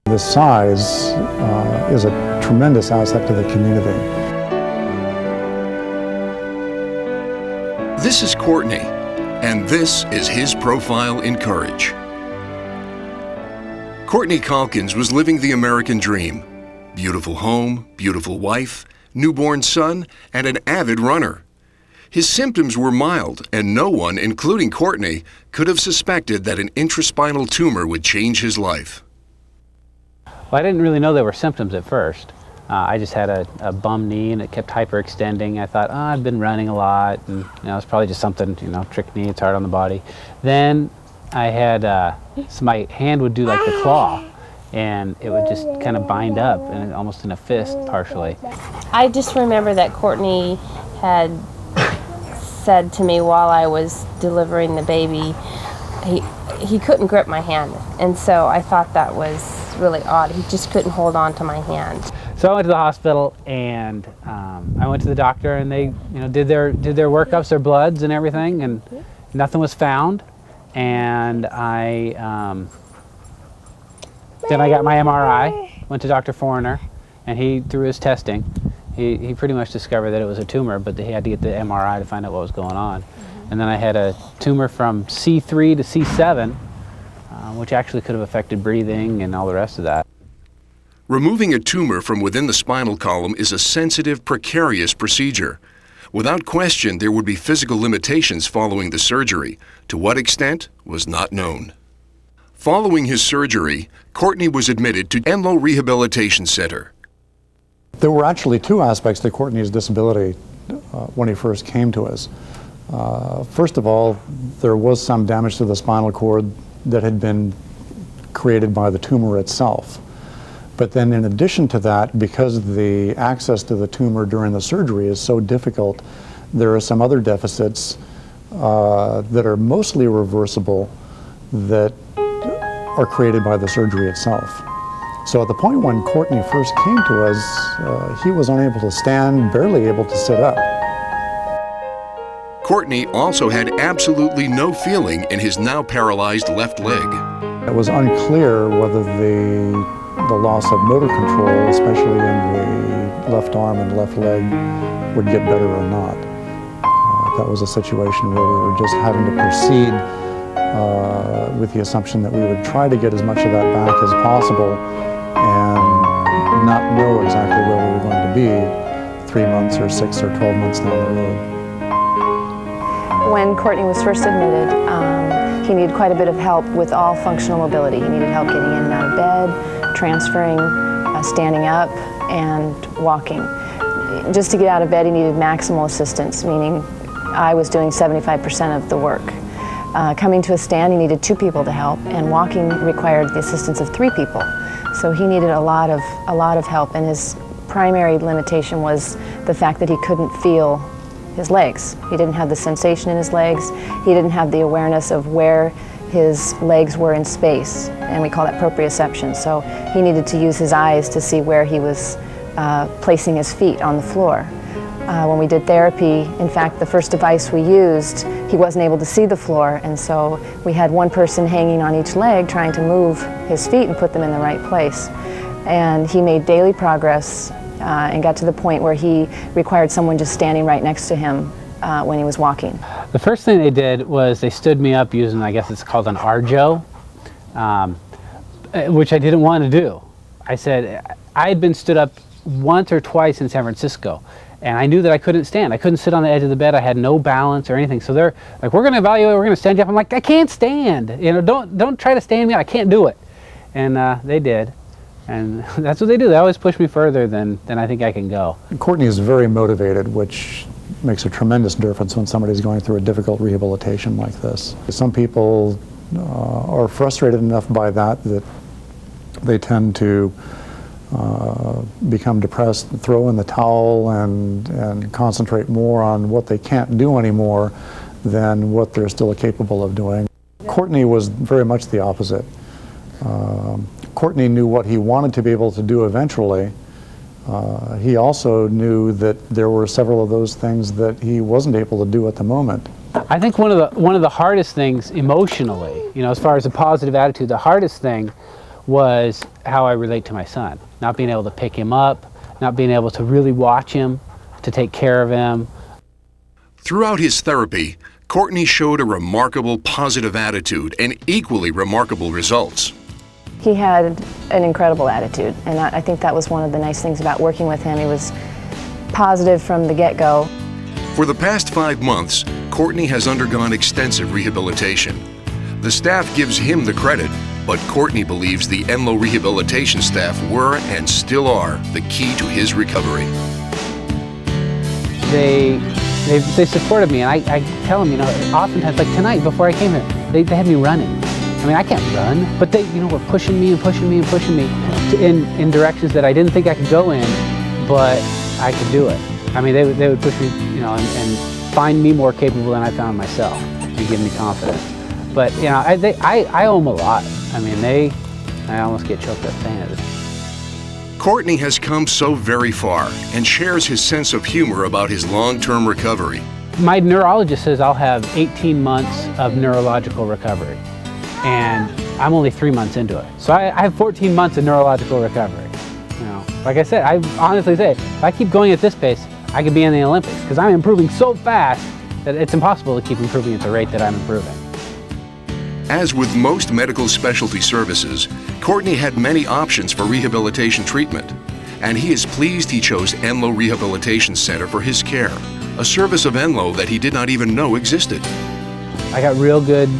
The size is a tremendous asset to the community. This is Courtney, and this is his profile in courage. Courtney Calkins was living the American dream. Beautiful home, beautiful wife, newborn son, and an avid runner. His symptoms were mild, and no one, including Courtney, could have suspected that an intraspinal tumor would change his life. Well, I didn't really know there were symptoms at first. I just had a bum knee and it kept hyperextending. I thought, I've been running a lot, and it's probably just something, trick knee, it's hard on the body. Then I had, so my hand would do like the claw, and it would just kind of bind up, and almost in a fist, partially. I just remember that Courtney had said to me while I was delivering the baby, he couldn't grip my hand, and so I thought that was really odd. He just couldn't hold on to my hand. So I went to the hospital, and I went to the doctor, and they did their workups, their bloods and everything, and nothing was found. And then I got my MRI, went to Dr. Foreigner, and he, through his testing, he pretty much discovered that it was a tumor, but he had to get the MRI to find out what was going on. And then I had a tumor from C3 to C7, which actually could have affected breathing and all the rest of that. Removing a tumor from within the spinal column is a sensitive, precarious procedure. Without question, there would be physical limitations following the surgery. To what extent was not known. Following his surgery, Courtney was admitted to Enloe Rehabilitation Center. There were actually two aspects to Courtney's disability when he first came to us. First of all, there was some damage to the spinal cord that had been created by the tumor itself. But then in addition to that, because the access to the tumor during the surgery is so difficult, there are some other deficits that are mostly reversible that are created by the surgery itself. So at the point when Courtney first came to us, he was unable to stand, barely able to sit up. Courtney also had absolutely no feeling in his now paralyzed left leg. It was unclear whether the loss of motor control, especially in the left arm and left leg, would get better or not. That was a situation where we were just having to proceed with the assumption that we would try to get as much of that back as possible and not know exactly where we were going to be 3 months or 6 or 12 months down the road. When Courtney was first admitted, he needed quite a bit of help with all functional mobility. He needed help getting in and out of bed, transferring, standing up, and walking. Just to get out of bed, he needed maximal assistance, meaning I was doing 75% of the work. Coming to a stand, he needed 2 people to help, and walking required the assistance of 3 people. So he needed a lot of help, and his primary limitation was the fact that he couldn't feel his legs. He didn't have the sensation in his legs. He didn't have the awareness of where his legs were in space, and we call that proprioception. So he needed to use his eyes to see where he was placing his feet on the floor. When we did therapy, in fact, the first device we used, he wasn't able to see the floor, and so we had one person hanging on each leg trying to move his feet and put them in the right place. And he made daily progress and got to the point where he required someone just standing right next to him when he was walking. The first thing they did was they stood me up using, I guess it's called an arjo, which I didn't want to do. I said, I had been stood up once or twice in San Francisco, and I knew that I couldn't stand. I couldn't sit on the edge of the bed. I had no balance or anything. So they're like, we're going to evaluate, we're going to stand you up. I'm like, I can't stand. Don't try to stand me. I can't do it. And they did. And that's what they do. They always push me further than I think I can go. Courtney is very motivated, which makes a tremendous difference when somebody's going through a difficult rehabilitation like this. Some people are frustrated enough by that they tend to become depressed, throw in the towel, and concentrate more on what they can't do anymore than what they're still capable of doing. Courtney was very much the opposite. Courtney knew what he wanted to be able to do eventually. He also knew that there were several of those things that he wasn't able to do at the moment. I think one of the hardest things emotionally, as far as a positive attitude, the hardest thing was how I relate to my son. Not being able to pick him up, not being able to really watch him, to take care of him. Throughout his therapy, Courtney showed a remarkable positive attitude and equally remarkable results. He had an incredible attitude, and I think that was one of the nice things about working with him. He was positive from the get-go. For the past 5 months, Courtney has undergone extensive rehabilitation. The staff gives him the credit, but Courtney believes the Enloe rehabilitation staff were and still are the key to his recovery. They supported me, and I tell them, oftentimes, like tonight before I came here, they had me running. I mean, I can't run, but they, were pushing me and pushing me and pushing me in directions that I didn't think I could go in, but I could do it. I mean, they would push me, and find me more capable than I found myself and give me confidence. But, I owe them a lot. I mean, I almost get choked up saying it. Courtney has come so very far and shares his sense of humor about his long-term recovery. My neurologist says I'll have 18 months of neurological recovery, and I'm only 3 months into it. So I have 14 months of neurological recovery. Like I said, I honestly say, if I keep going at this pace, I could be in the Olympics, because I'm improving so fast that it's impossible to keep improving at the rate that I'm improving. As with most medical specialty services, Courtney had many options for rehabilitation treatment, and he is pleased he chose Enloe Rehabilitation Center for his care, a service of Enloe that he did not even know existed. I got real good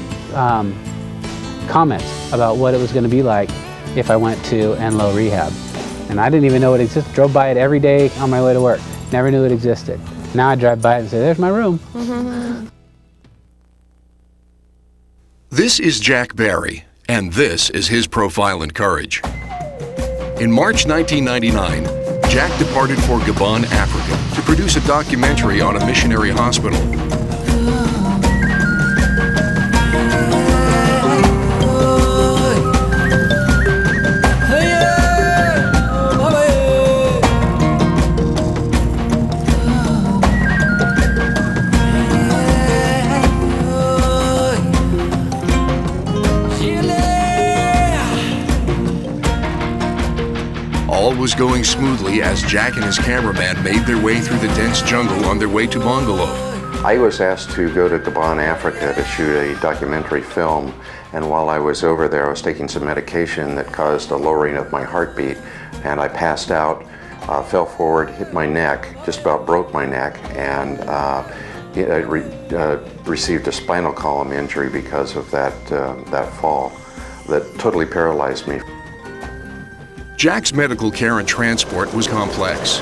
comments about what it was going to be like if I went to Enloe Rehab. And I didn't even know it existed. Drove by it every day on my way to work. Never knew it existed. Now I drive by it and say, there's my room. This is Jack Barry, and this is his profile in courage. In March 1999, Jack departed for Gabon, Africa, to produce a documentary on a missionary hospital. All was going smoothly as Jack and his cameraman made their way through the dense jungle on their way to Bongolo. I was asked to go to Gabon, Africa to shoot a documentary film, and while I was over there I was taking some medication that caused a lowering of my heartbeat, and I passed out, fell forward, hit my neck, just about broke my neck, and received a spinal column injury because of that fall that totally paralyzed me. Jack's medical care and transport was complex.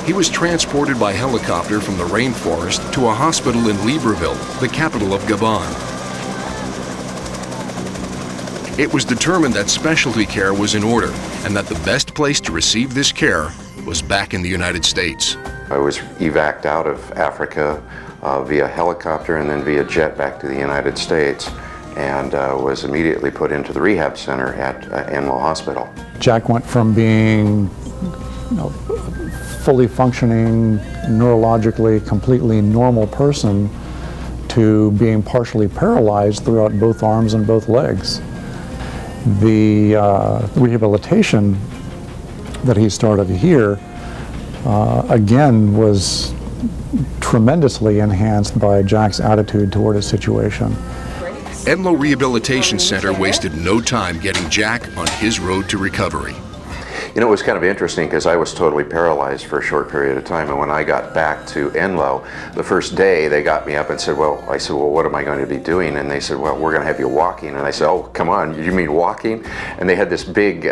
He was transported by helicopter from the rainforest to a hospital in Libreville, the capital of Gabon. It was determined that specialty care was in order and that the best place to receive this care was back in the United States. I was evac'd out of Africa via helicopter and then via jet back to the United States, and was immediately put into the rehab center at Enloe Hospital. Jack went from being fully functioning, neurologically completely normal person to being partially paralyzed throughout both arms and both legs. The rehabilitation that he started here, again, was tremendously enhanced by Jack's attitude toward his situation. Enloe Rehabilitation Center wasted no time getting Jack on his road to recovery. You know, it was kind of interesting because I was totally paralyzed for a short period of time, and when I got back to Enloe, the first day they got me up and said, I said, what am I going to be doing? And they said, well, we're going to have you walking. And I said, oh, come on, you mean walking? And they had this big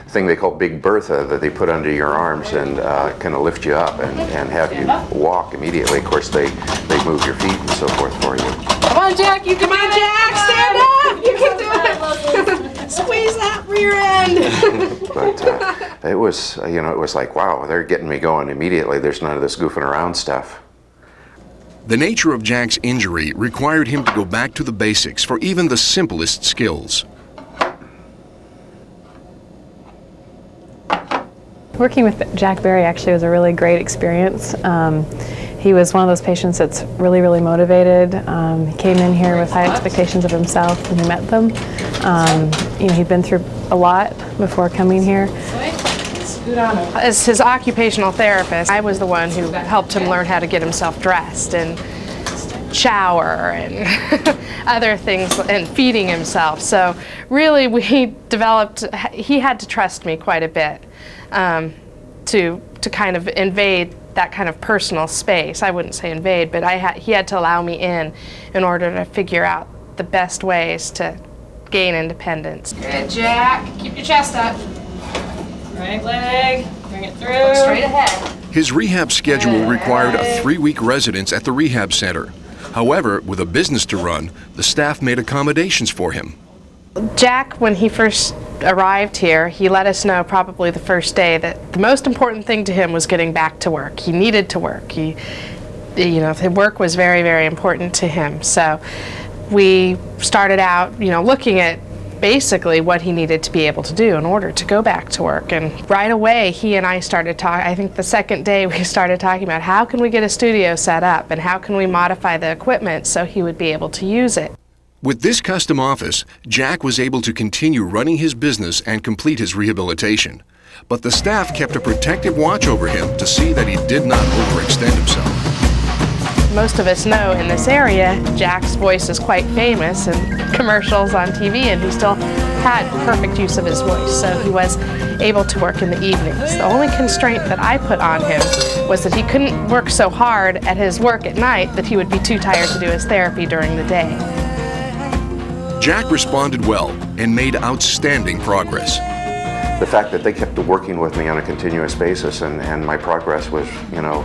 thing they call Big Bertha that they put under your arms and kind of lift you up and have you walk immediately. Of course, they move your feet and so forth for you. Come on, Jack, you can do it. Jack, stand up! You can do it! Squeeze that rear end! But it was, it was like, wow, they're getting me going immediately. There's none of this goofing around stuff. The nature of Jack's injury required him to go back to the basics for even the simplest skills. Working with Jack Barry actually was a really great experience. He was one of those patients that's really, really motivated. He came in here with high expectations of himself when he met them. You know, he'd been through a lot before coming here. As his occupational therapist, I was the one who helped him learn how to get himself dressed and shower and other things, and feeding himself. So really he had to trust me quite a bit to kind of invade that kind of personal space. I wouldn't say invade, but he had to allow me in order to figure out the best ways to gain independence. Good, Jack. Keep your chest up. Right leg. Bring it through. Look straight ahead. His rehab schedule required a 3-week residence at the rehab center. However, with a business to run, the staff made accommodations for him. Jack, when he first arrived here, he let us know probably the first day that the most important thing to him was getting back to work. He needed to work. You know, the work was very, very important to him. So we started out, you know, looking at basically what he needed to be able to do in order to go back to work. And right away, he and I started talking. I think the second day we started talking about how can we get a studio set up and how can we modify the equipment so he would be able to use it. With this custom office, Jack was able to continue running his business and complete his rehabilitation. But the staff kept a protective watch over him to see that he did not overextend himself. Most of us know in this area, Jack's voice is quite famous in commercials on TV, and he still had perfect use of his voice, so he was able to work in the evenings. The only constraint that I put on him was that he couldn't work so hard at his work at night that he would be too tired to do his therapy during the day. Jack responded well and made outstanding progress. The fact that they kept working with me on a continuous basis and my progress was, you know,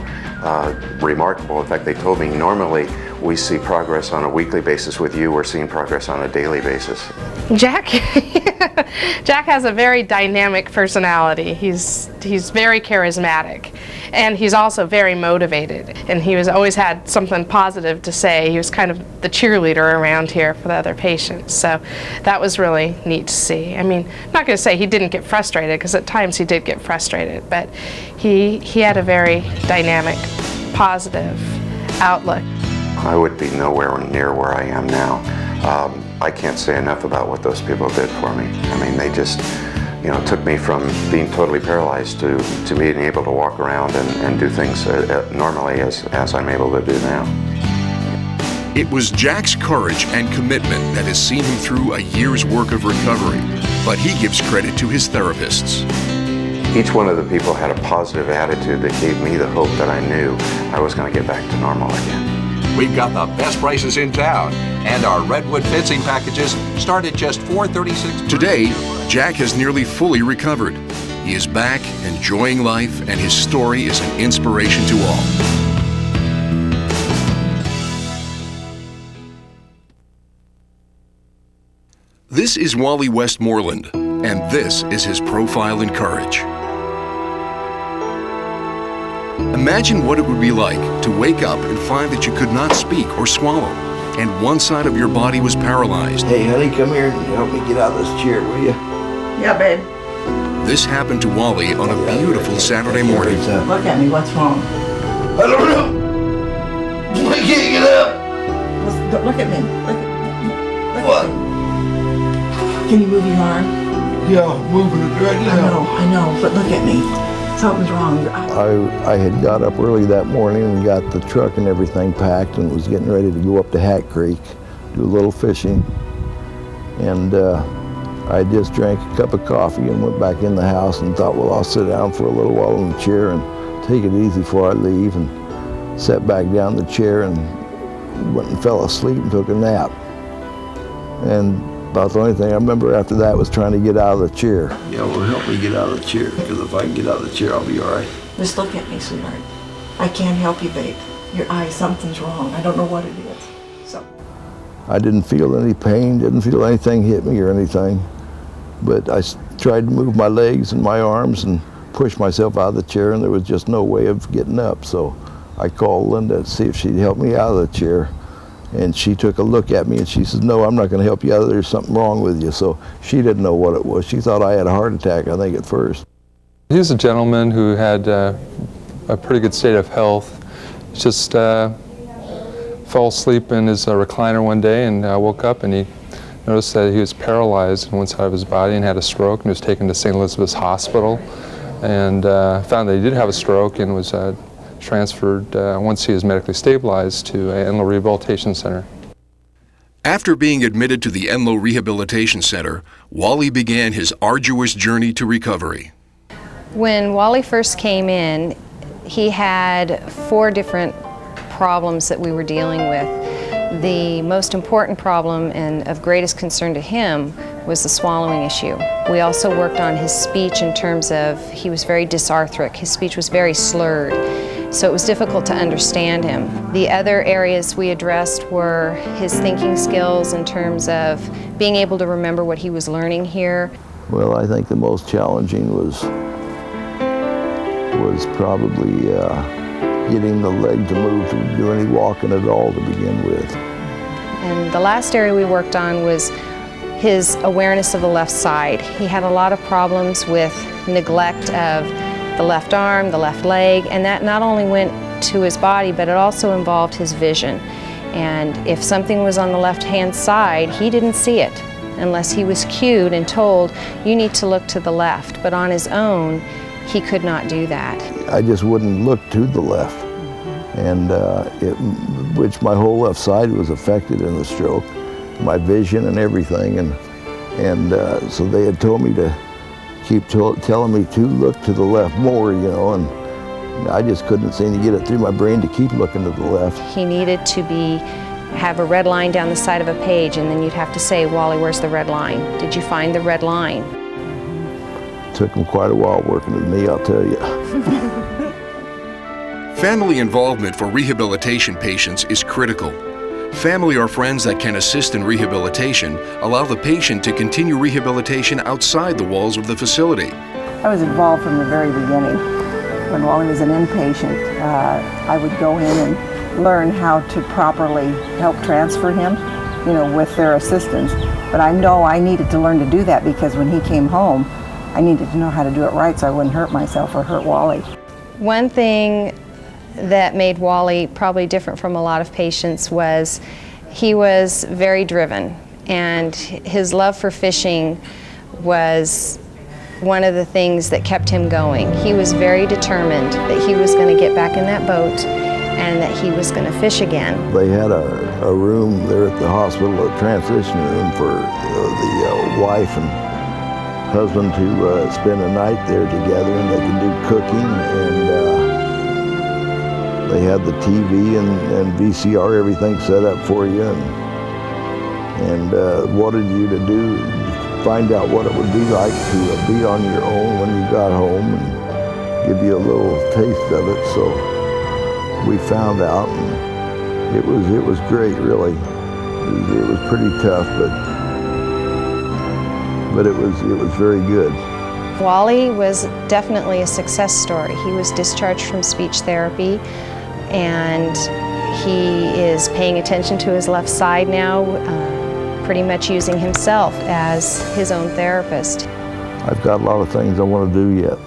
remarkable. In fact, they told me normally we see progress on a weekly basis. With you, we're seeing progress on a daily basis. Jack has a very dynamic personality. He's very charismatic, and he's also very motivated, and he always had something positive to say. He was kind of the cheerleader around here for the other patients, so that was really neat to see. I mean, I'm not going to say he didn't get frustrated, because at times he did get frustrated, but he had a very dynamic, positive outlook. I would be nowhere near where I am now. I can't say enough about what those people did for me. I mean, they just, you know, took me from being totally paralyzed to being able to walk around and do things normally as I'm able to do now. It was Jack's courage and commitment that has seen him through a year's work of recovery, but he gives credit to his therapists. Each one of the people had a positive attitude that gave me the hope that I knew I was going to get back to normal again. We've got the best prices in town, and our redwood fencing packages start at just $436. Today, Jack has nearly fully recovered. He is back, enjoying life, and his story is an inspiration to all. This is Wally Westmoreland, and this is his profile in courage. Imagine what it would be like to wake up and find that you could not speak or swallow, and one side of your body was paralyzed. Hey, honey, come here and help me get out of this chair, will you? Yeah, babe. This happened to Wally on a beautiful Saturday morning. Look at me. What's wrong? I don't know. I can't get up. Look at me. Look at me. What? Can you move your arm? Yeah, I'm moving it right now. I know, but look at me. Something's wrong. Your eye. I had got up early that morning and got the truck and everything packed and was getting ready to go up to Hat Creek, do a little fishing. And I just drank a cup of coffee and went back in the house and thought, well, I'll sit down for a little while in the chair and take it easy before I leave, and sat back down in the chair and went and fell asleep and took a nap. And about the only thing I remember after that was trying to get out of the chair. Yeah, well, help me get out of the chair, because if I can get out of the chair, I'll be all right. Just look at me, sweetheart. I can't help you, babe. Your eye, something's wrong. I don't know what it is. So. I didn't feel any pain, didn't feel anything hit me or anything. But I tried to move my legs and my arms and push myself out of the chair, and there was just no way of getting up. So I called Linda to see if she'd help me out of the chair. And she took a look at me and she says, no, I'm not going to help you out. There's something wrong with you. So she didn't know what it was. She thought I had a heart attack, I think, at first. He was a gentleman who had a pretty good state of health. just fell asleep in his recliner one day, and woke up and he noticed that he was paralyzed in one side of his body and had a stroke, and was taken to St. Elizabeth's Hospital, and found that he did have a stroke, and was transferred once he was medically stabilized to Enlow Rehabilitation Center. After being admitted to the Enlow Rehabilitation Center, Wally began his arduous journey to recovery. When Wally first came in, he had 4 different problems that we were dealing with. The most important problem and of greatest concern to him was the swallowing issue. We also worked on his speech in terms of he was very dysarthric. His speech was very slurred, so it was difficult to understand him. The other areas we addressed were his thinking skills in terms of being able to remember what he was learning here. Well, I think the most challenging was probably getting the leg to move to do any walking at all to begin with. And the last area we worked on was his awareness of the left side. He had a lot of problems with neglect of the left arm, the left leg, and that not only went to his body, but it also involved his vision. And if something was on the left-hand side, he didn't see it unless he was cued and told, you need to look to the left. But on his own, he could not do that. I just wouldn't look to the left, and which my whole left side was affected in the stroke, my vision and everything, and so they had told me to keep telling me to look to the left more, you know, and I just couldn't seem to get it through my brain to keep looking to the left. He needed to have a red line down the side of a page, and then you'd have to say, Wally, where's the red line? Did you find the red line? Took him quite a while working with me, I'll tell you. Family involvement for rehabilitation patients is critical. Family or friends that can assist in rehabilitation allow the patient to continue rehabilitation outside the walls of the facility. I was involved from the very beginning. When Wally was an inpatient, I would go in and learn how to properly help transfer him, you know, with their assistance. But I know I needed to learn to do that because when he came home, I needed to know how to do it right so I wouldn't hurt myself or hurt Wally. One thing that made Wally probably different from a lot of patients was he was very driven, and his love for fishing was one of the things that kept him going. He was very determined that he was going to get back in that boat and that he was going to fish again. They had a room there at the hospital, a transition room for the wife and husband to spend a night there together, and they could do cooking, and they had the TV and VCR, everything set up for you, and wanted you to find out what it would be like to be on your own when you got home, and give you a little taste of it. So we found out, and it was great, really. It was pretty tough, but it was very good. Wally was definitely a success story. He was discharged from speech therapy, and he is paying attention to his left side now, pretty much using himself as his own therapist. I've got a lot of things I want to do yet,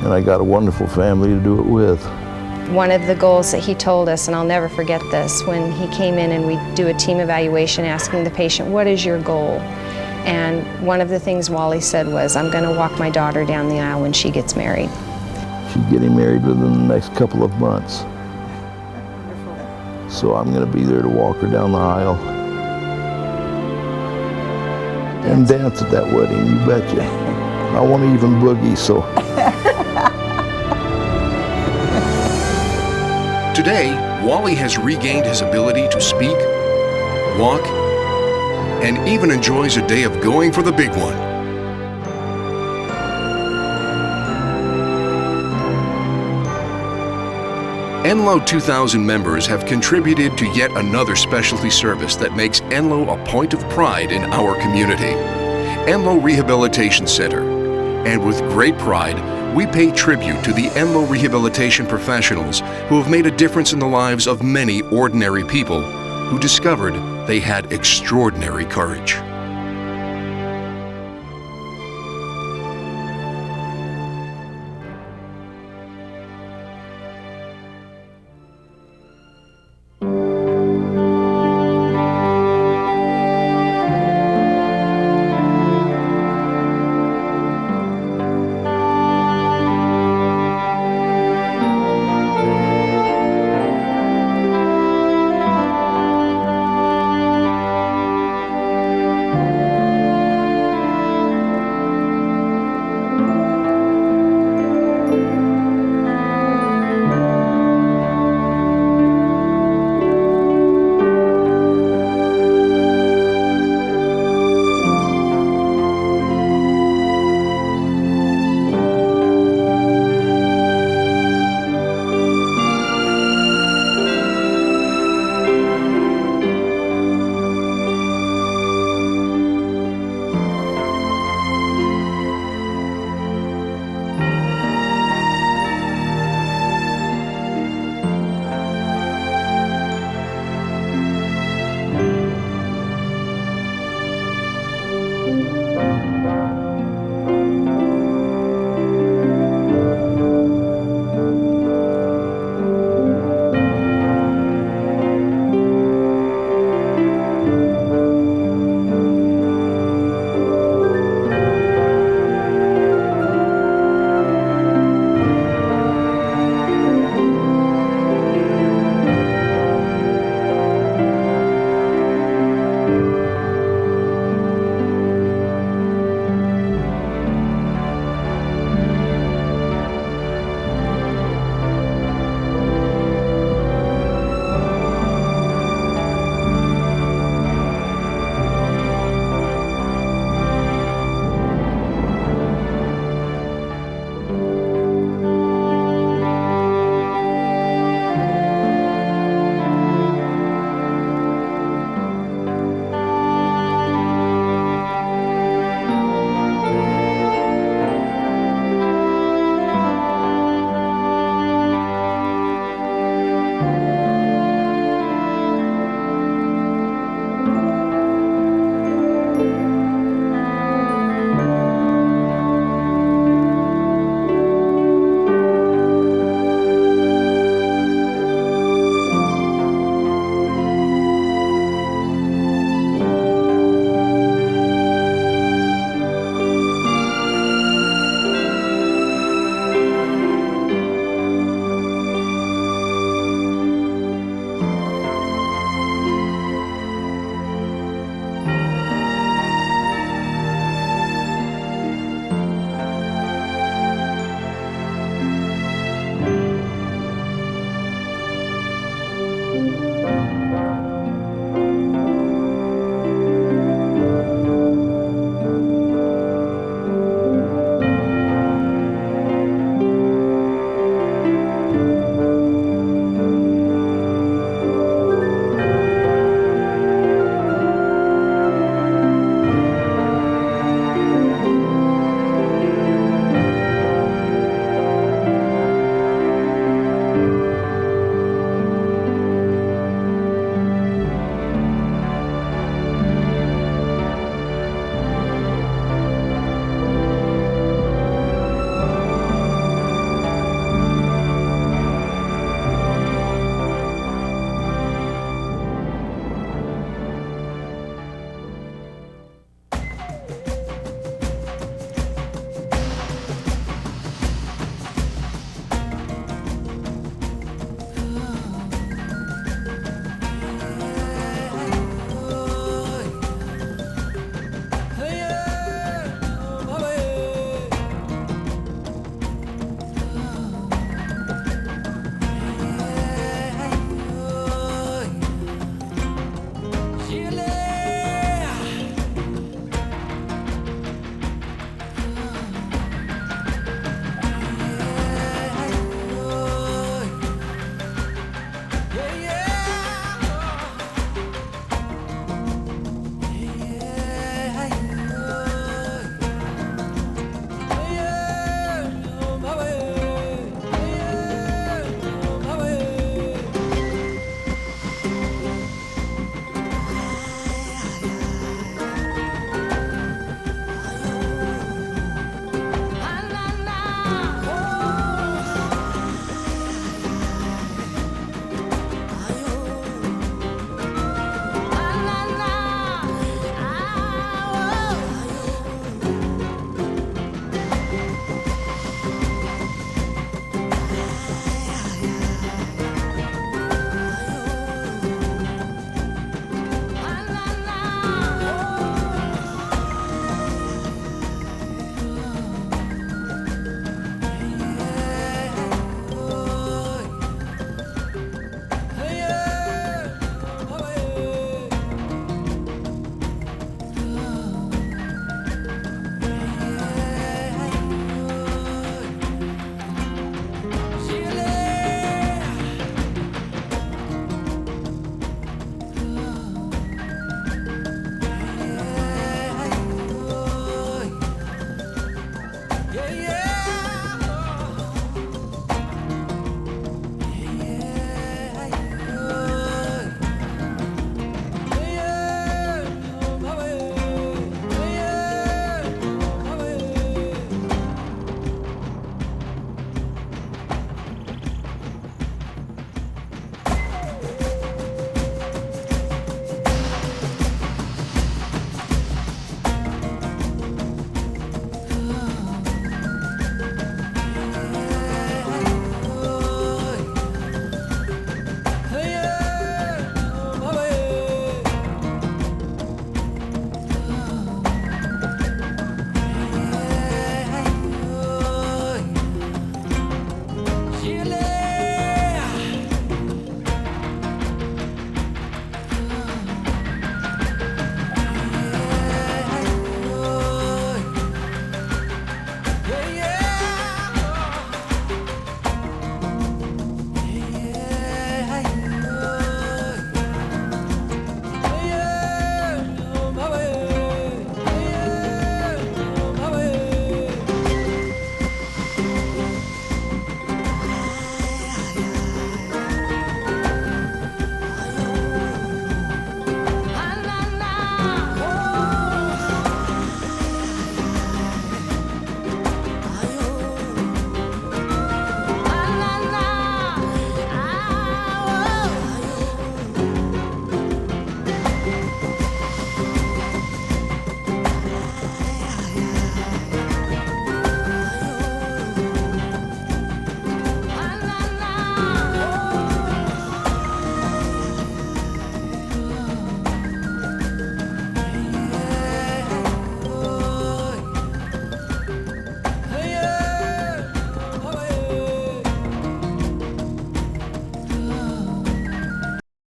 and I got a wonderful family to do it with. One of the goals that he told us, and I'll never forget this, when he came in and we do a team evaluation asking the patient, what is your goal? And one of the things Wally said was, I'm going to walk my daughter down the aisle when she gets married. She's getting married within the next couple of months. So I'm going to be there to walk her down the aisle. And dance at that wedding, you betcha. I want to even boogie, so. Today, Wally has regained his ability to speak, walk, and even enjoys a day of going for the big one. Enlow 2000 members have contributed to yet another specialty service that makes Enlow a point of pride in our community. Enlow Rehabilitation Center. And with great pride, we pay tribute to the Enlow rehabilitation professionals who have made a difference in the lives of many ordinary people who discovered they had extraordinary courage.